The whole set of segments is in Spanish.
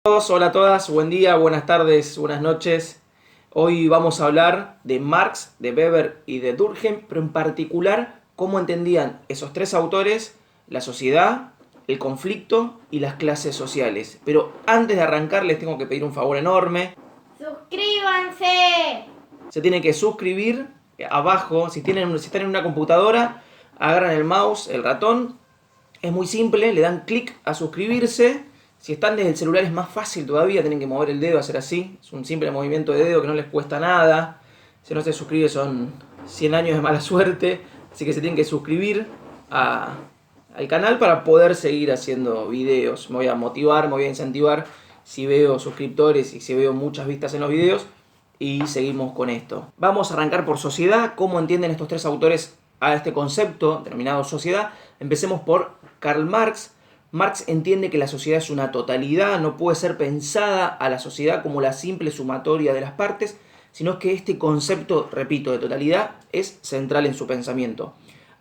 Todos, hola a todas, buen día, buenas tardes, buenas noches. Hoy vamos a hablar de Marx, de Weber y de Durkheim, pero en particular cómo entendían esos tres autores la sociedad, el conflicto y las clases sociales. Pero antes de arrancar les tengo que pedir un favor enorme. ¡Suscríbanse! Se tienen que suscribir abajo, si están en una computadora, agarran el mouse, el ratón. Es muy simple, le dan clic a suscribirse. Si están desde el celular es más fácil todavía, tienen que mover el dedo, hacer así. Es un simple movimiento de dedo que no les cuesta nada. Si no se suscribe son 100 años de mala suerte. Así que se tienen que suscribir al canal para poder seguir haciendo videos. Me voy a motivar, me voy a incentivar si veo suscriptores y si veo muchas vistas en los videos. Y seguimos con esto. Vamos a arrancar por sociedad. ¿Cómo entienden estos tres autores a este concepto denominado sociedad? Empecemos por Karl Marx. Marx entiende que la sociedad es una totalidad, no puede ser pensada a la sociedad como la simple sumatoria de las partes, sino que este concepto, repito, de totalidad es central en su pensamiento.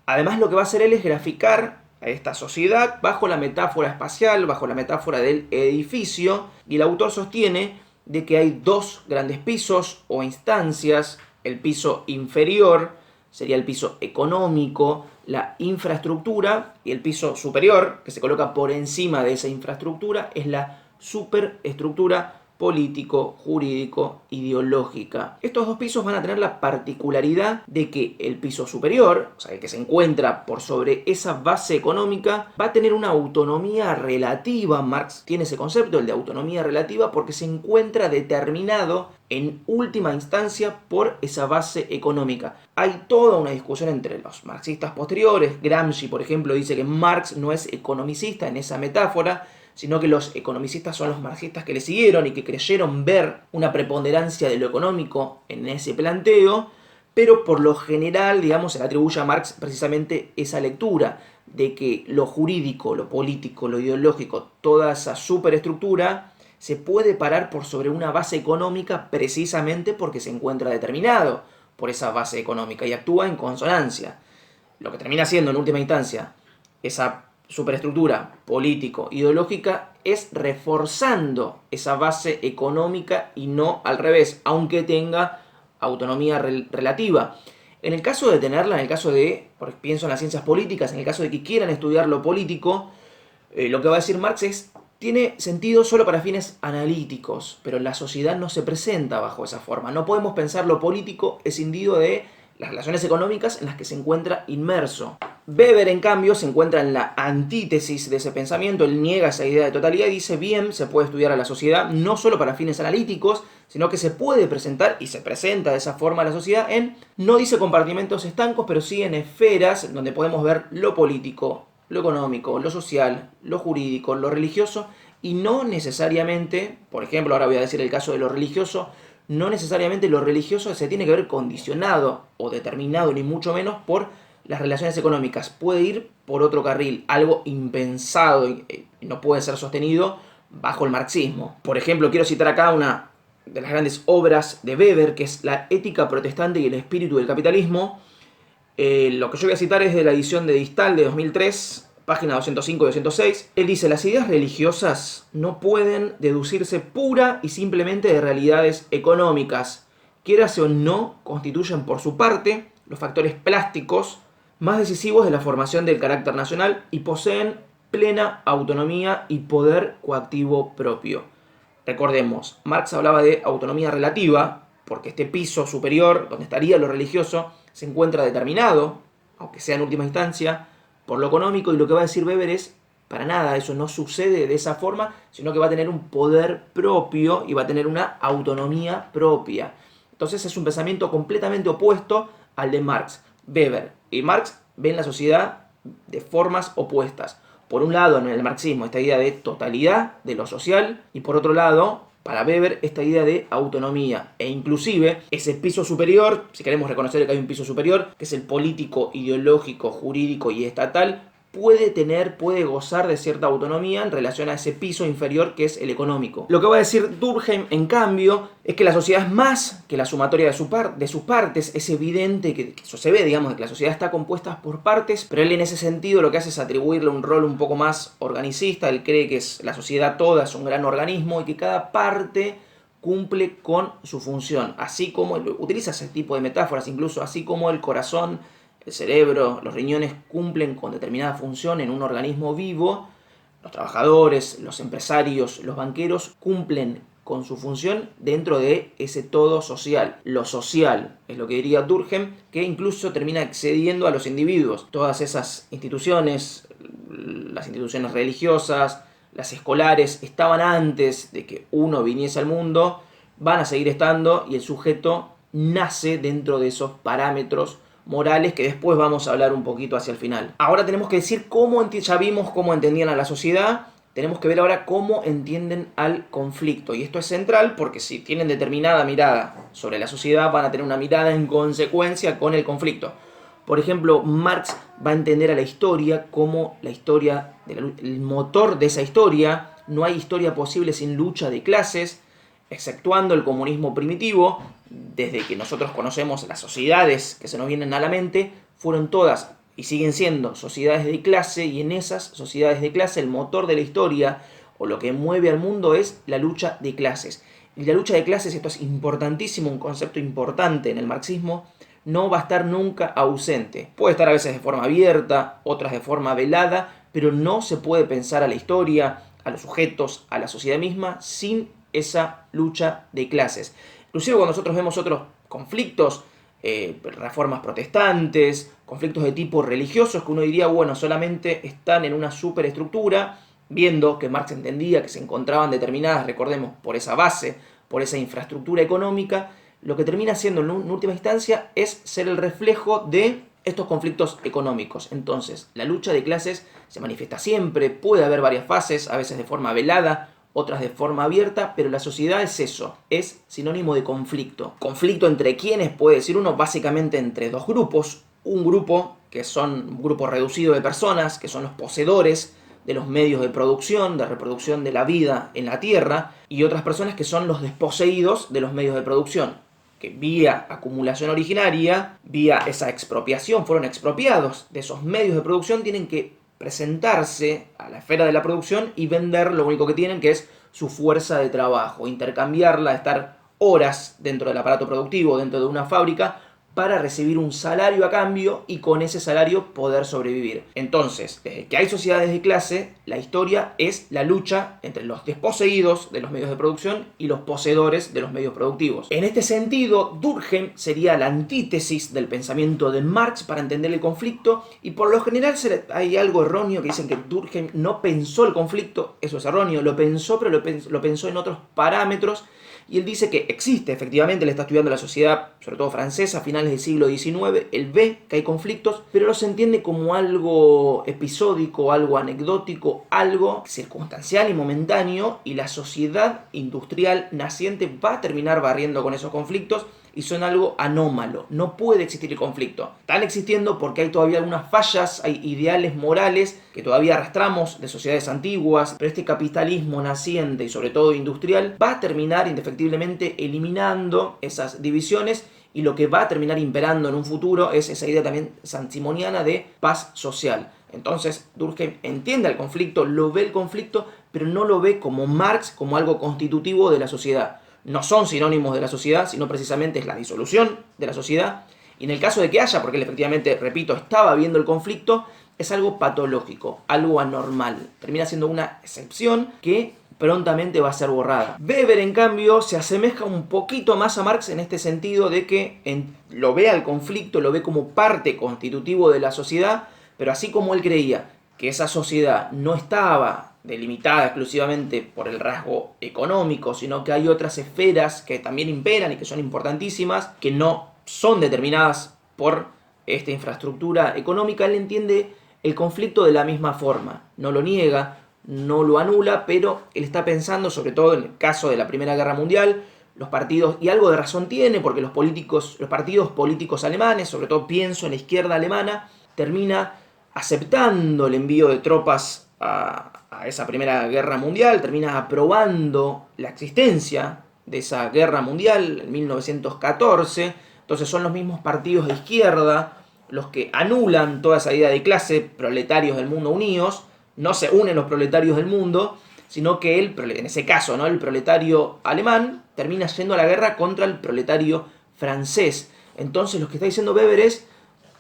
Además, lo que va a hacer él es graficar a esta sociedad bajo la metáfora espacial, bajo la metáfora del edificio, y el autor sostiene de que hay dos grandes pisos o instancias. El piso inferior sería el piso económico, la infraestructura, y el piso superior, que se coloca por encima de esa infraestructura, es la superestructura político, jurídico, ideológica. Estos dos pisos van a tener la particularidad de que el piso superior, o sea, el que se encuentra por sobre esa base económica, va a tener una autonomía relativa. Marx tiene ese concepto, el de autonomía relativa, porque se encuentra determinado en última instancia por esa base económica. Hay toda una discusión entre los marxistas posteriores. Gramsci, por ejemplo, dice que Marx no es economicista en esa metáfora, sino que los economicistas son los marxistas que le siguieron y que creyeron ver una preponderancia de lo económico en ese planteo, pero por lo general, digamos, se le atribuye a Marx precisamente esa lectura de que lo jurídico, lo político, lo ideológico, toda esa superestructura se puede parar por sobre una base económica precisamente porque se encuentra determinado por esa base económica y actúa en consonancia. Lo que termina siendo en última instancia esa superestructura político-ideológica es reforzando esa base económica y no al revés, aunque tenga autonomía relativa. En el caso de tenerla, en el caso de, porque pienso en las ciencias políticas, en el caso de que quieran estudiar lo político, lo que va a decir Marx es, tiene sentido solo para fines analíticos, pero la sociedad no se presenta bajo esa forma. No podemos pensar lo político escindido de las relaciones económicas en las que se encuentra inmerso. Weber, en cambio, se encuentra en la antítesis de ese pensamiento. Él niega esa idea de totalidad y dice, bien, se puede estudiar a la sociedad no solo para fines analíticos, sino que se puede presentar, y se presenta de esa forma a la sociedad en, no dice compartimentos estancos, pero sí en esferas donde podemos ver lo político, lo económico, lo social, lo jurídico, lo religioso, y no necesariamente, por ejemplo, ahora voy a decir el caso de lo religioso, no necesariamente lo religioso se tiene que ver condicionado o determinado, ni mucho menos por las relaciones económicas. Puede ir por otro carril, algo impensado y no puede ser sostenido bajo el marxismo. Por ejemplo, quiero citar acá una de las grandes obras de Weber, que es La ética protestante y el espíritu del capitalismo. Lo que yo voy a citar es de la edición de Distal de 2003, página 205 y 206. Él dice, las ideas religiosas no pueden deducirse pura y simplemente de realidades económicas. Quierase o no, constituyen por su parte los factores plásticos más decisivos de la formación del carácter nacional y poseen plena autonomía y poder coactivo propio. Recordemos, Marx hablaba de autonomía relativa, porque este piso superior, donde estaría lo religioso, se encuentra determinado, aunque sea en última instancia, por lo económico, y lo que va a decir Weber es, para nada, eso no sucede de esa forma, sino que va a tener un poder propio y va a tener una autonomía propia. Entonces es un pensamiento completamente opuesto al de Marx. Weber y Marx ven la sociedad de formas opuestas. Por un lado, en el marxismo, esta idea de totalidad de lo social, y por otro lado, para Weber, esta idea de autonomía, e inclusive ese piso superior, si queremos reconocer que hay un piso superior, que es el político, ideológico, jurídico y estatal, puede gozar de cierta autonomía en relación a ese piso inferior que es el económico. Lo que va a decir Durkheim, en cambio, es que la sociedad es más que la sumatoria de sus partes. Es evidente que eso se ve, digamos, que la sociedad está compuesta por partes, pero él en ese sentido lo que hace es atribuirle un rol un poco más organicista. Él cree que la sociedad toda es un gran organismo y que cada parte cumple con su función. Así como, utiliza ese tipo de metáforas, incluso así como el corazón, el cerebro, los riñones cumplen con determinada función en un organismo vivo, los trabajadores, los empresarios, los banqueros cumplen con su función dentro de ese todo social. Lo social es lo que diría Durkheim, que incluso termina excediendo a los individuos. Todas esas instituciones, las instituciones religiosas, las escolares, estaban antes de que uno viniese al mundo, van a seguir estando y el sujeto nace dentro de esos parámetros morales que después vamos a hablar un poquito hacia el final. Ahora tenemos que decir ya vimos cómo entendían a la sociedad, tenemos que ver ahora cómo entienden al conflicto. Y esto es central porque si tienen determinada mirada sobre la sociedad, van a tener una mirada en consecuencia con el conflicto. Por ejemplo, Marx va a entender a la historia como la historia, el motor de esa historia. No hay historia posible sin lucha de clases, exceptuando el comunismo primitivo. Desde que nosotros conocemos las sociedades que se nos vienen a la mente, fueron todas y siguen siendo sociedades de clase, y en esas sociedades de clase el motor de la historia o lo que mueve al mundo es la lucha de clases. Y la lucha de clases, esto es importantísimo, un concepto importante en el marxismo, no va a estar nunca ausente. Puede estar a veces de forma abierta, otras de forma velada, pero no se puede pensar a la historia, a los sujetos, a la sociedad misma sin esa lucha de clases. Inclusive cuando nosotros vemos otros conflictos, reformas protestantes, conflictos de tipo religiosos, que uno diría, bueno, solamente están en una superestructura, viendo que Marx entendía que se encontraban determinadas, recordemos, por esa base, por esa infraestructura económica, lo que termina siendo en última instancia es ser el reflejo de estos conflictos económicos. Entonces, la lucha de clases se manifiesta siempre, puede haber varias fases, a veces de forma velada, otras de forma abierta, pero la sociedad es eso, es sinónimo de conflicto. Conflicto entre quienes, puede decir uno, básicamente entre dos grupos. Un grupo que son un grupo reducido de personas, que son los poseedores de los medios de producción, de reproducción de la vida en la tierra, y otras personas que son los desposeídos de los medios de producción, que vía acumulación originaria, vía esa expropiación, fueron expropiados de esos medios de producción, tienen que presentarse a la esfera de la producción y vender lo único que tienen, que es su fuerza de trabajo, intercambiarla, estar horas dentro del aparato productivo, dentro de una fábrica, para recibir un salario a cambio y con ese salario poder sobrevivir. Entonces, desde que hay sociedades de clase, la historia es la lucha entre los desposeídos de los medios de producción y los poseedores de los medios productivos. En este sentido, Durkheim sería la antítesis del pensamiento de Marx para entender el conflicto, y por lo general hay algo erróneo que dicen que Durkheim no pensó el conflicto. Eso es erróneo, lo pensó, pero lo pensó en otros parámetros. Y él dice que existe, efectivamente, él está estudiando la sociedad, sobre todo francesa, a finales del siglo XIX, él ve que hay conflictos, pero los entiende como algo episódico, algo anecdótico, algo circunstancial y momentáneo, y la sociedad industrial naciente va a terminar barriendo con esos conflictos, y son algo anómalo. No puede existir el conflicto. Están existiendo porque hay todavía algunas fallas, hay ideales morales que todavía arrastramos de sociedades antiguas, pero este capitalismo naciente y sobre todo industrial va a terminar indefectiblemente eliminando esas divisiones, y lo que va a terminar imperando en un futuro es esa idea también santimoniana de paz social. Entonces Durkheim entiende el conflicto, lo ve el conflicto, pero no lo ve como Marx, como algo constitutivo de la sociedad. No son sinónimos de la sociedad, sino precisamente es la disolución de la sociedad. Y en el caso de que haya, porque él efectivamente, repito, estaba viendo el conflicto, es algo patológico, algo anormal. Termina siendo una excepción que prontamente va a ser borrada. Weber, en cambio, se asemeja un poquito más a Marx en este sentido de que lo ve al conflicto, lo ve como parte constitutivo de la sociedad, pero así como él creía que esa sociedad no estaba delimitada exclusivamente por el rasgo económico, sino que hay otras esferas que también imperan y que son importantísimas, que no son determinadas por esta infraestructura económica, él entiende el conflicto de la misma forma. No lo niega, no lo anula, pero él está pensando, sobre todo en el caso de la Primera Guerra Mundial, los partidos, y algo de razón tiene, porque los partidos políticos alemanes, sobre todo pienso en la izquierda alemana, termina aceptando el envío de tropas a esa Primera Guerra Mundial, termina aprobando la existencia de esa guerra mundial en 1914. Entonces son los mismos partidos de izquierda los que anulan toda esa idea de clase, proletarios del mundo unidos. No se unen los proletarios del mundo, sino que en ese caso, ¿no?, el proletario alemán termina yendo a la guerra contra el proletario francés. Entonces lo que está diciendo Weber es: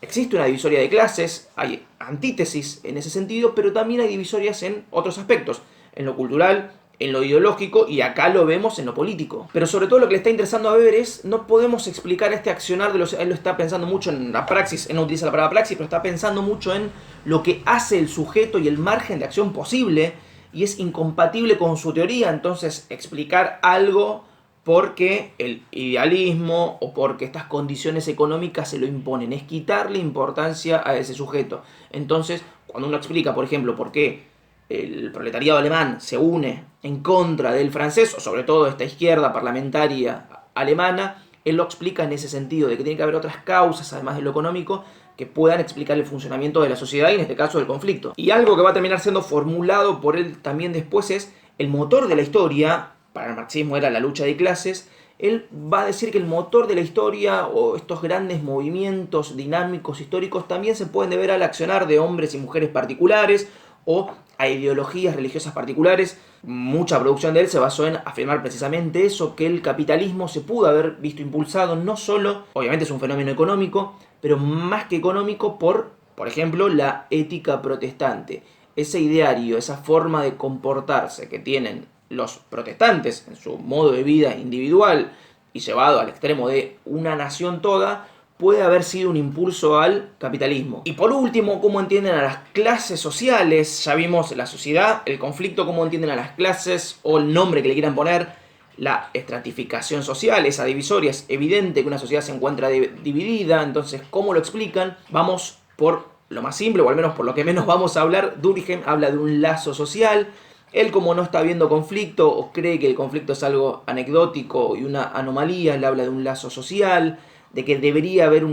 existe una divisoria de clases, hay antítesis en ese sentido, pero también hay divisorias en otros aspectos, en lo cultural, en lo ideológico, y acá lo vemos en lo político. Pero sobre todo lo que le está interesando a Weber es: no podemos explicar este accionar de los... Él lo está pensando mucho en la praxis, él no utiliza la palabra praxis, pero está pensando mucho en lo que hace el sujeto y el margen de acción posible, y es incompatible con su teoría. Entonces explicar algo porque el idealismo o porque estas condiciones económicas se lo imponen es quitarle importancia a ese sujeto. Entonces, cuando uno explica, por ejemplo, por qué el proletariado alemán se une en contra del francés, o sobre todo esta izquierda parlamentaria alemana, él lo explica en ese sentido, de que tiene que haber otras causas, además de lo económico, que puedan explicar el funcionamiento de la sociedad y en este caso del conflicto. Y algo que va a terminar siendo formulado por él también después es: el motor de la historia, para el marxismo era la lucha de clases. Él va a decir que el motor de la historia, o estos grandes movimientos dinámicos históricos, también se pueden deber al accionar de hombres y mujeres particulares, o a ideologías religiosas particulares. Mucha producción de él se basó en afirmar precisamente eso, que el capitalismo se pudo haber visto impulsado no solo, obviamente es un fenómeno económico, pero más que económico por ejemplo, la ética protestante. Ese ideario, esa forma de comportarse que tienen los protestantes en su modo de vida individual y llevado al extremo de una nación toda, puede haber sido un impulso al capitalismo. Y por último, cómo entienden a las clases sociales. Ya vimos la sociedad, el conflicto, cómo entienden a las clases, o el nombre que le quieran poner, la estratificación social, esa divisoria. Es evidente que una sociedad se encuentra dividida, entonces, ¿cómo lo explican? Vamos por lo más simple, o al menos por lo que menos vamos a hablar. Durkheim habla de un lazo social. Él, como no está viendo conflicto, o cree que el conflicto es algo anecdótico y una anomalía, él habla de un lazo social, de que debería haber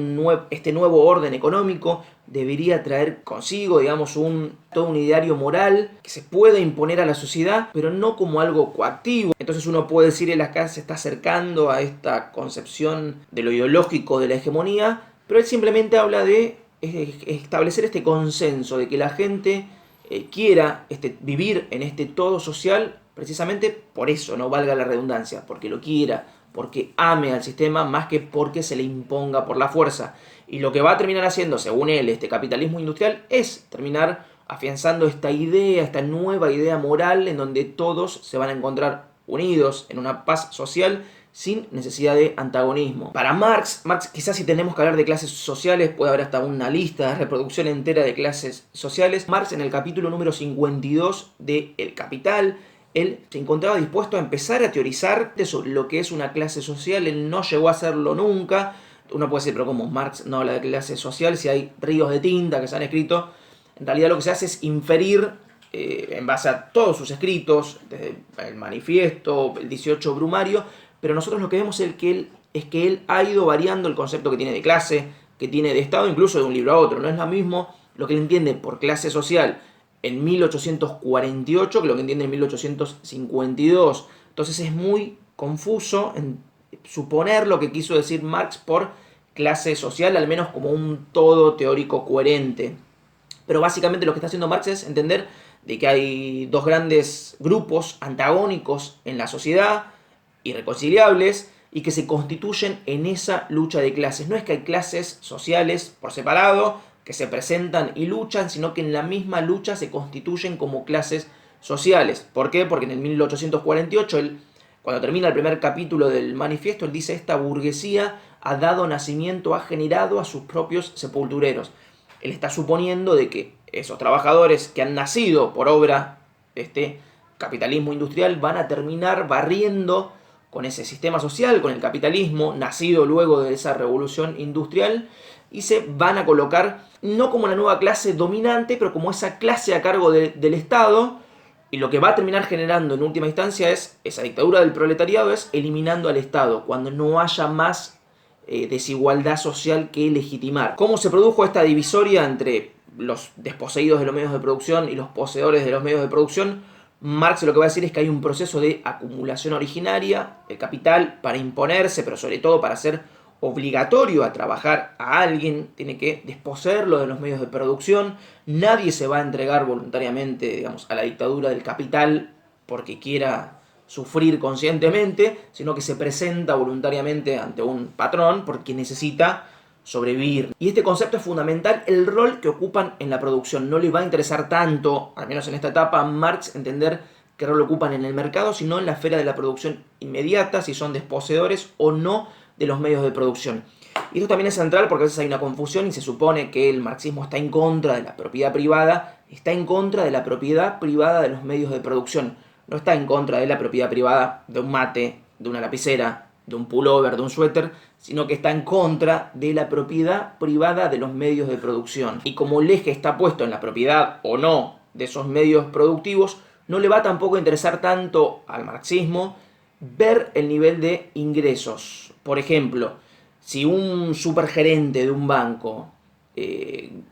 este nuevo orden económico, debería traer consigo, digamos, todo un ideario moral que se pueda imponer a la sociedad, pero no como algo coactivo. Entonces uno puede decir: él acá se está acercando a esta concepción de lo ideológico de la hegemonía, pero él simplemente habla de establecer este consenso, de que la gente quiera vivir en este todo social precisamente por eso, no valga la redundancia, porque lo quiera, porque ame al sistema, más que porque se le imponga por la fuerza. Y lo que va a terminar haciendo, según él, este capitalismo industrial, es terminar afianzando esta idea, esta nueva idea moral, en donde todos se van a encontrar unidos en una paz social sin necesidad de antagonismo. Para Marx, quizás si tenemos que hablar de clases sociales, puede haber hasta una lista de reproducción entera de clases sociales. Marx, en el capítulo número 52 de El Capital, él se encontraba dispuesto a empezar a teorizar sobre lo que es una clase social. Él no llegó a hacerlo nunca. Uno puede decir: pero ¿cómo Marx no habla de clase social si hay ríos de tinta que se han escrito? En realidad lo que se hace es inferir, en base a todos sus escritos, desde el Manifiesto, el 18 Brumario, pero nosotros lo que vemos es que él ha ido variando el concepto que tiene de clase, que tiene de Estado, incluso de un libro a otro. No es lo mismo lo que él entiende por clase social en 1848 que lo que entiende en 1852. Entonces es muy confuso en suponer lo que quiso decir Marx por clase social, al menos como un todo teórico coherente. Pero básicamente lo que está haciendo Marx es entender de que hay dos grandes grupos antagónicos en la sociedad, irreconciliables, y que se constituyen en esa lucha de clases. No es que hay clases sociales por separado que se presentan y luchan, sino que en la misma lucha se constituyen como clases sociales. ¿Por qué? Porque en el 1848, cuando termina el primer capítulo del Manifiesto, él dice: esta burguesía ha dado nacimiento, ha generado a sus propios sepultureros. Él está suponiendo de que esos trabajadores que han nacido por obra de este capitalismo industrial van a terminar barriendo con ese sistema social, con el capitalismo nacido luego de esa revolución industrial, y se van a colocar no como la nueva clase dominante, pero como esa clase a cargo del Estado. Y lo que va a terminar generando en última instancia es esa dictadura del proletariado, es eliminando al Estado, cuando no haya más desigualdad social que legitimar. ¿Cómo se produjo esta divisoria entre los desposeídos de los medios de producción y los poseedores de los medios de producción, Marx lo que va a decir es que hay un proceso de acumulación originaria del capital para imponerse, pero sobre todo para hacer obligatorio a trabajar a alguien, tiene que desposeerlo de los medios de producción. Nadie se va a entregar voluntariamente, digamos, a la dictadura del capital porque quiera sufrir conscientemente, sino que se presenta voluntariamente ante un patrón porque necesita sobrevivir. Y este concepto es fundamental, el rol que ocupan en la producción. No le va a interesar tanto, al menos en esta etapa, a Marx entender qué rol ocupan en el mercado, sino en la esfera de la producción inmediata, si son desposeedores o no de los medios de producción. Y esto también es central porque a veces hay una confusión y se supone que el marxismo está en contra de la propiedad privada, está en contra de la propiedad privada de los medios de producción. No está en contra de la propiedad privada de un mate, de una lapicera, de un pullover, de un suéter, sino que está en contra de la propiedad privada de los medios de producción. Y como el eje está puesto en la propiedad o no de esos medios productivos, no le va tampoco a interesar tanto al marxismo ver el nivel de ingresos. Por ejemplo, si un supergerente de un banco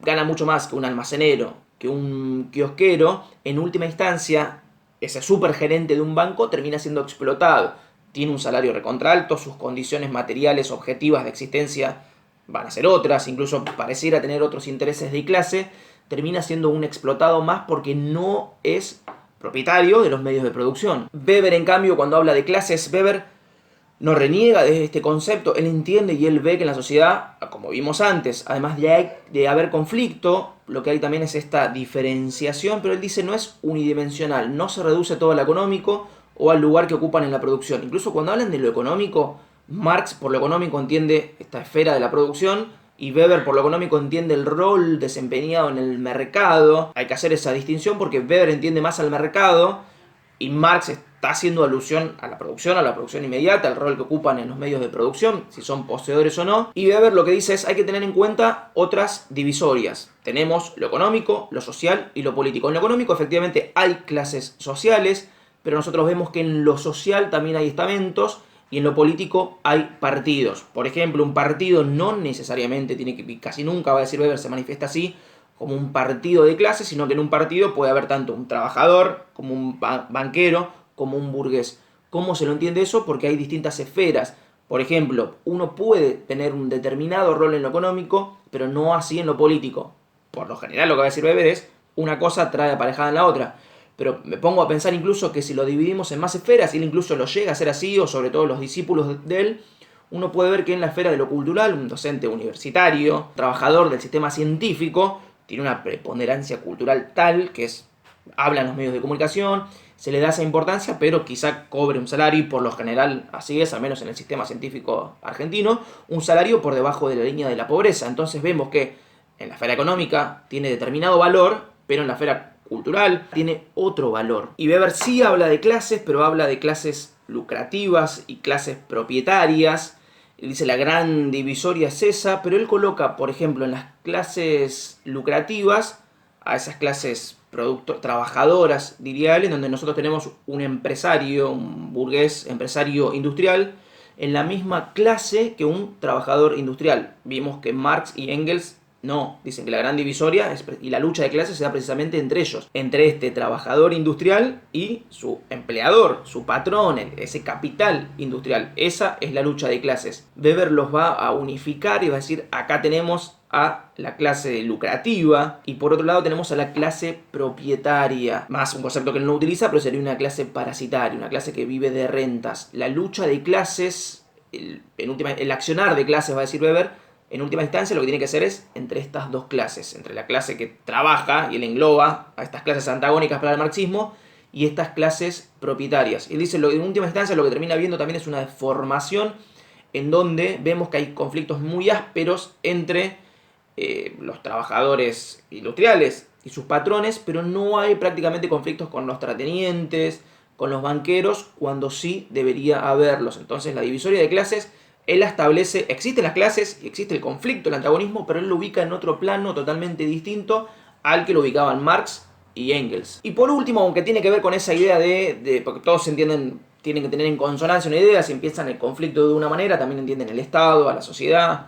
gana mucho más que un almacenero, que un kiosquero, en última instancia, ese supergerente de un banco termina siendo explotado. Tiene un salario recontralto, sus condiciones materiales objetivas de existencia van a ser otras, incluso pareciera tener otros intereses de clase, termina siendo un explotado más porque no es propietario de los medios de producción. Weber, en cambio, cuando habla de clases, Weber no reniega de este concepto, él entiende y él ve que en la sociedad, como vimos antes, además de haber conflicto, lo que hay también es esta diferenciación, pero él dice no es unidimensional, no se reduce todo a lo económico o al lugar que ocupan en la producción. Incluso cuando hablan de lo económico, Marx por lo económico entiende esta esfera de la producción y Weber por lo económico entiende el rol desempeñado en el mercado. Hay que hacer esa distinción porque Weber entiende más al mercado y Marx está haciendo alusión a la producción inmediata, al rol que ocupan en los medios de producción, si son poseedores o no. Y Weber lo que dice es hay que tener en cuenta otras divisorias. Tenemos lo económico, lo social y lo político. En lo económico efectivamente hay clases sociales, pero nosotros vemos que en lo social también hay estamentos y en lo político hay partidos. Por ejemplo, un partido no necesariamente tiene que, casi nunca va a decir Weber, se manifiesta así, como un partido de clases, sino que en un partido puede haber tanto un trabajador, como un banquero, como un burgués. ¿Cómo se lo entiende eso? Porque hay distintas esferas. Por ejemplo, uno puede tener un determinado rol en lo económico, pero no así en lo político. Por lo general lo que va a decir Weber es, una cosa trae aparejada en la otra. Pero me pongo a pensar incluso que si lo dividimos en más esferas, y él incluso lo llega a hacer así, o sobre todo los discípulos de él, uno puede ver que en la esfera de lo cultural, un docente universitario, trabajador del sistema científico, tiene una preponderancia cultural tal que habla en los medios de comunicación, se le da esa importancia, pero quizá cobre un salario, y por lo general así es, al menos en el sistema científico argentino, un salario por debajo de la línea de la pobreza. Entonces vemos que en la esfera económica tiene determinado valor, pero en la esfera cultural tiene otro valor. Y Weber sí habla de clases, pero habla de clases lucrativas y clases propietarias. Él dice la gran divisoria es esa, pero él coloca, por ejemplo, en las clases lucrativas, a esas clases trabajadoras, diría él, en donde nosotros tenemos un empresario, un burgués empresario industrial, en la misma clase que un trabajador industrial. Vimos que Marx y Engels no, dicen que la gran divisoria y la lucha de clases se da precisamente entre ellos, entre este trabajador industrial y su empleador, su patrón, ese capital industrial. Esa es la lucha de clases. Weber los va a unificar y va a decir, acá tenemos a la clase lucrativa y por otro lado tenemos a la clase propietaria, más un concepto que él no utiliza, pero sería una clase parasitaria, una clase que vive de rentas. La lucha de clases, el accionar de clases, va a decir Weber, en última instancia lo que tiene que hacer es entre estas dos clases, entre la clase que trabaja y él engloba a estas clases antagónicas para el marxismo y estas clases propietarias. Él dice, en última instancia lo que termina viendo también es una deformación en donde vemos que hay conflictos muy ásperos entre los trabajadores industriales y sus patrones, pero no hay prácticamente conflictos con los terratenientes, con los banqueros, cuando sí debería haberlos. Entonces la divisoria de clases él la establece, existen las clases, existe el conflicto, el antagonismo, pero él lo ubica en otro plano totalmente distinto al que lo ubicaban Marx y Engels. Y por último, aunque tiene que ver con esa idea porque todos entienden, tienen que tener en consonancia una idea, si empiezan el conflicto de una manera, también entienden el Estado, a la sociedad,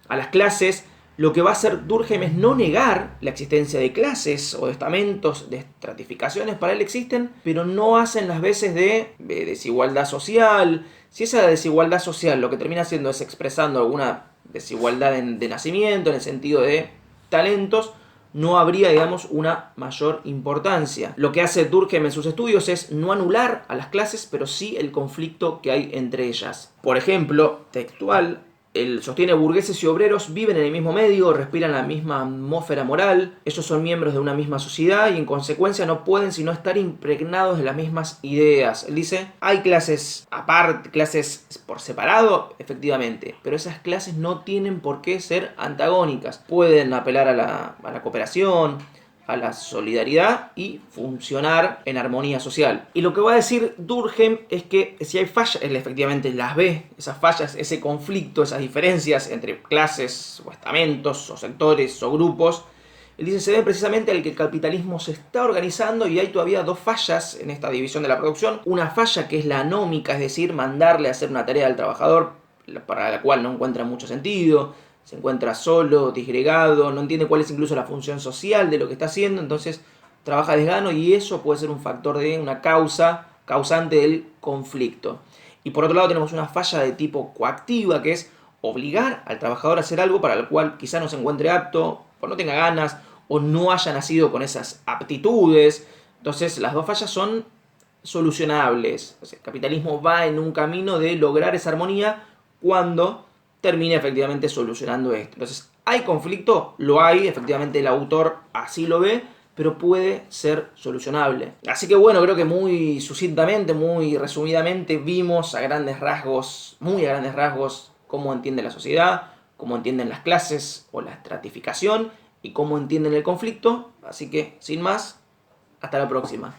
a las clases. Lo que va a hacer Durkheim es no negar la existencia de clases o de estamentos, de estratificaciones, para él existen, pero no hacen las veces de desigualdad social. Si esa desigualdad social lo que termina haciendo es expresando alguna desigualdad de nacimiento, en el sentido de talentos, no habría, digamos, una mayor importancia. Lo que hace Durkheim en sus estudios es no anular a las clases, pero sí el conflicto que hay entre ellas. Por ejemplo, textual, él sostiene: burgueses y obreros viven en el mismo medio, respiran la misma atmósfera moral, ellos son miembros de una misma sociedad y en consecuencia no pueden sino estar impregnados de las mismas ideas. Él dice, hay clases aparte, clases por separado, efectivamente, pero esas clases no tienen por qué ser antagónicas. Pueden apelar a la cooperación, a la solidaridad y funcionar en armonía social. Y lo que va a decir Durkheim es que si hay fallas, él efectivamente las ve, esas fallas, ese conflicto, esas diferencias entre clases o estamentos o sectores o grupos. Él dice, se debe precisamente al que el capitalismo se está organizando y hay todavía dos fallas en esta división de la producción. Una falla que es la anómica, es decir, mandarle a hacer una tarea al trabajador para la cual no encuentra mucho sentido, se encuentra solo, disgregado, no entiende cuál es incluso la función social de lo que está haciendo, entonces trabaja desgano y eso puede ser un factor de una causante del conflicto. Y por otro lado tenemos una falla de tipo coactiva, que es obligar al trabajador a hacer algo para el cual quizá no se encuentre apto, o no tenga ganas, o no haya nacido con esas aptitudes. Entonces las dos fallas son solucionables. O sea, el capitalismo va en un camino de lograr esa armonía cuando termina efectivamente solucionando esto. Entonces, ¿hay conflicto? Lo hay, efectivamente el autor así lo ve, pero puede ser solucionable. Así que bueno, creo que muy sucintamente, muy resumidamente, vimos a grandes rasgos, muy a grandes rasgos, cómo entiende la sociedad, cómo entienden las clases o la estratificación y cómo entienden el conflicto. Así que, sin más, hasta la próxima.